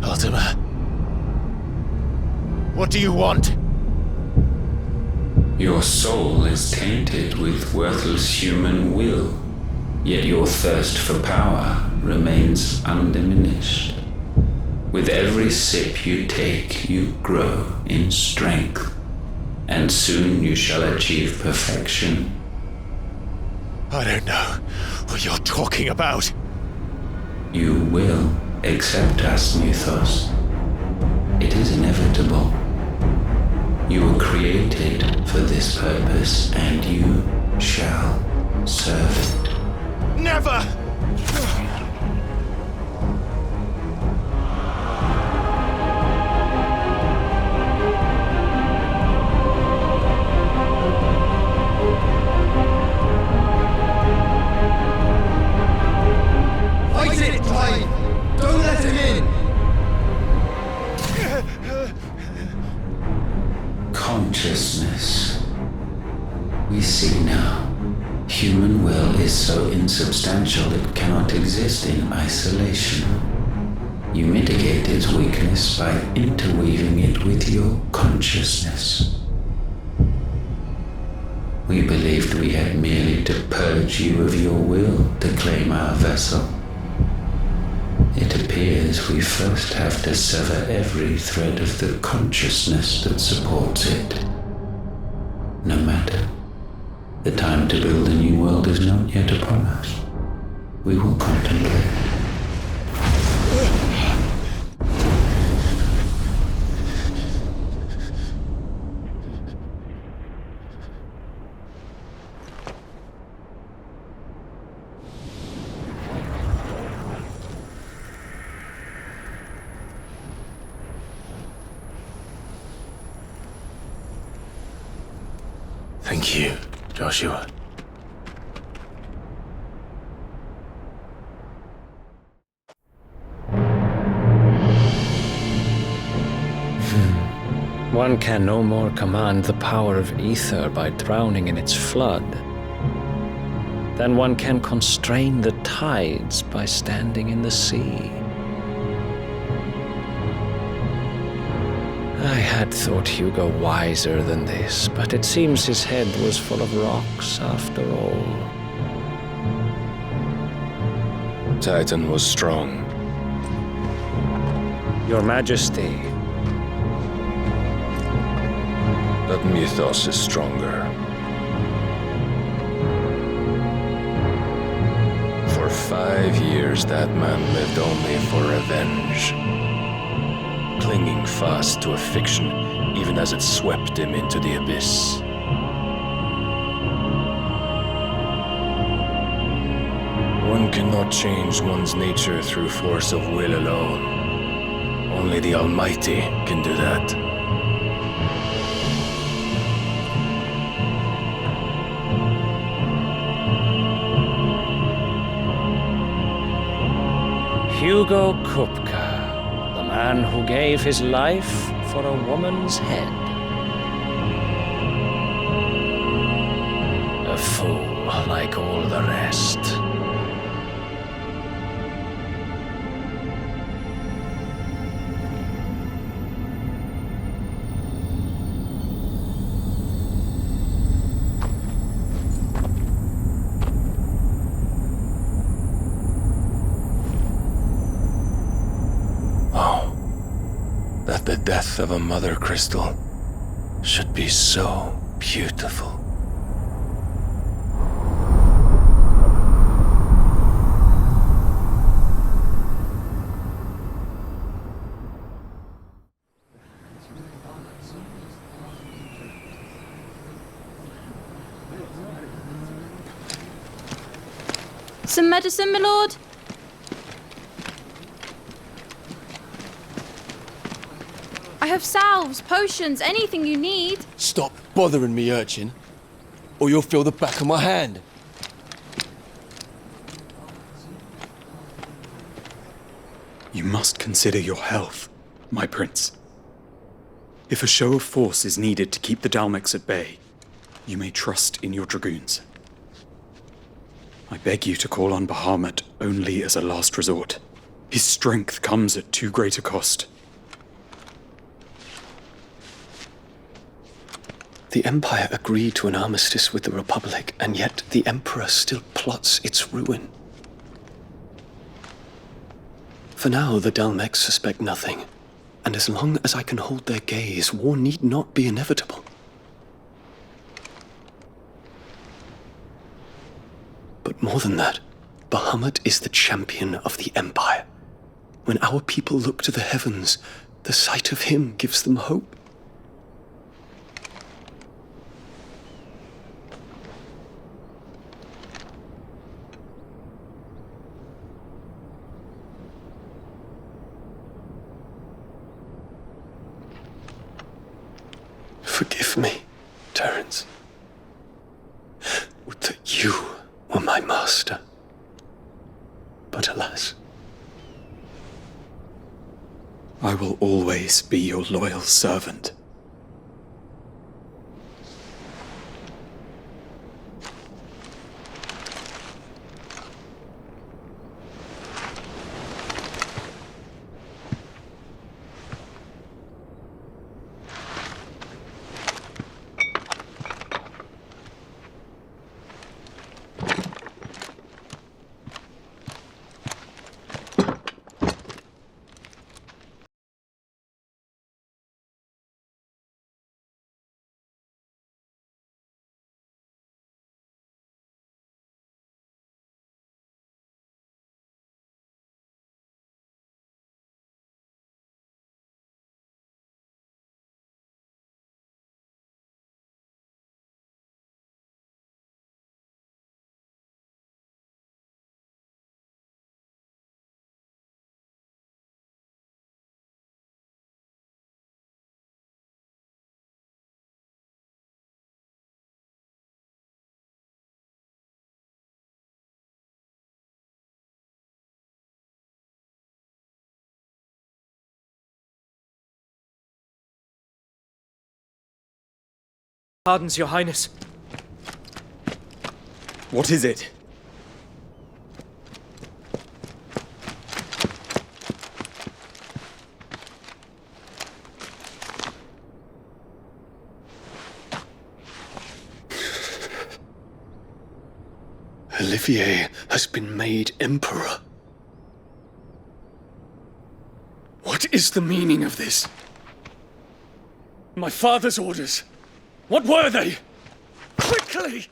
Ultima. What do you want? Your soul is tainted with worthless human will, yet your thirst for power remains undiminished. With every sip you take, you grow in strength, and soon you shall achieve perfection. I don't know what you're talking about. You will accept us, Mythos. It is inevitable. You were created for this purpose, and you shall serve it. Never! Fight it, Clive! Don't let him in! Consciousness. We see now. Human will is so insubstantial it cannot exist in isolation. You mitigate its weakness by interweaving it with your consciousness. We believed we had merely to purge you of your will to claim our vessel. It appears we first have to sever every thread of the consciousness that supports it. No matter. The time to build a new world is not yet upon us. We will contemplate. Thank you, Joshua. One can no more command the power of ether by drowning in its flood than one can constrain the tides by standing in the sea. I had thought Hugo wiser than this, but it seems his head was full of rocks after all. Titan was strong. Your Majesty. But Mythos is stronger. For 5 years, that man lived only for revenge. Clinging fast to a fiction, even as it swept him into the abyss. One cannot change one's nature through force of will alone. Only the Almighty can do that. Hugo Kupka. The man who gave his life for a woman's head. A fool like all the rest. The death of a mother crystal should be so beautiful. Some medicine, my lord? I have salves, potions, anything you need. Stop bothering me, urchin, or you'll feel the back of my hand. You must consider your health, my prince. If a show of force is needed to keep the Dalmex at bay, you may trust in your dragoons. I beg you to call on Bahamut only as a last resort. His strength comes at too great a cost. The Empire agreed to an armistice with the Republic, and yet the Emperor still plots its ruin. For now, the Dalmex suspect nothing, and as long as I can hold their gaze, war need not be inevitable. But more than that, Bahamut is the champion of the Empire. When our people look to the heavens, the sight of him gives them hope. Forgive me, Terence. Would that you were my master. But alas. I will always be your loyal servant. Pardons, Your Highness. What is it? Olivier has been made Emperor. What is the meaning of this? My father's orders. What were they? Quickly!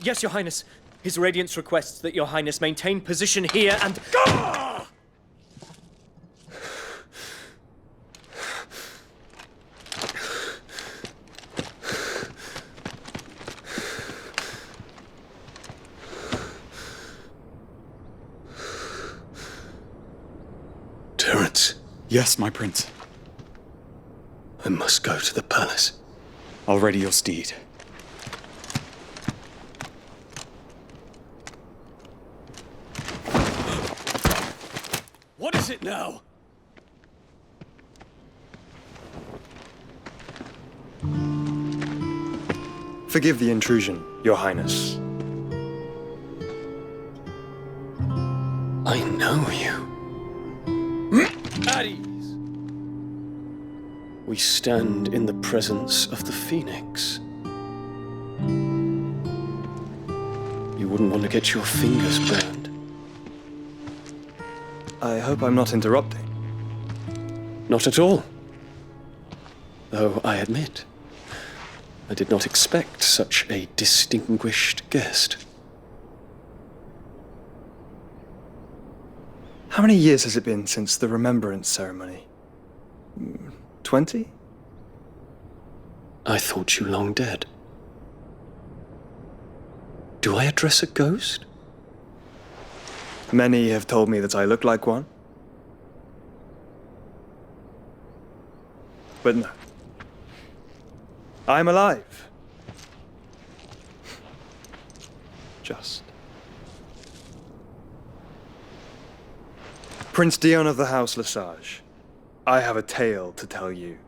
Yes, Your Highness. His Radiance requests that Your Highness maintain position here and... Gah! Terence. Yes, my prince. I must go to the palace. I'll ready your steed. What is it now? Forgive the intrusion, Your Highness. I know you. At ease. We stand in the presence of the Phoenix. You wouldn't want to get your fingers burned. I hope I'm not interrupting. Not at all. Though I admit, I did not expect such a distinguished guest. How many years has it been since the Remembrance ceremony? 20? I thought you long dead. Do I address a ghost? Many have told me that I look like one. But no. I'm alive. Just. Prince Dion of the House Lesage, I have a tale to tell you.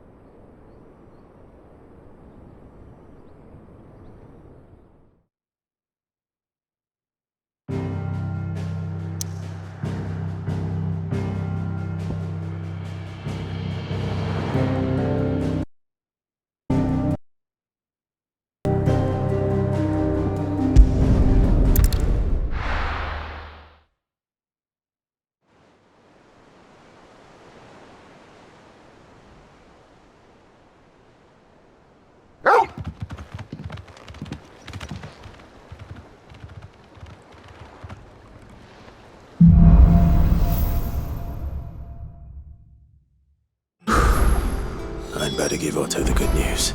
to give Otto the good news.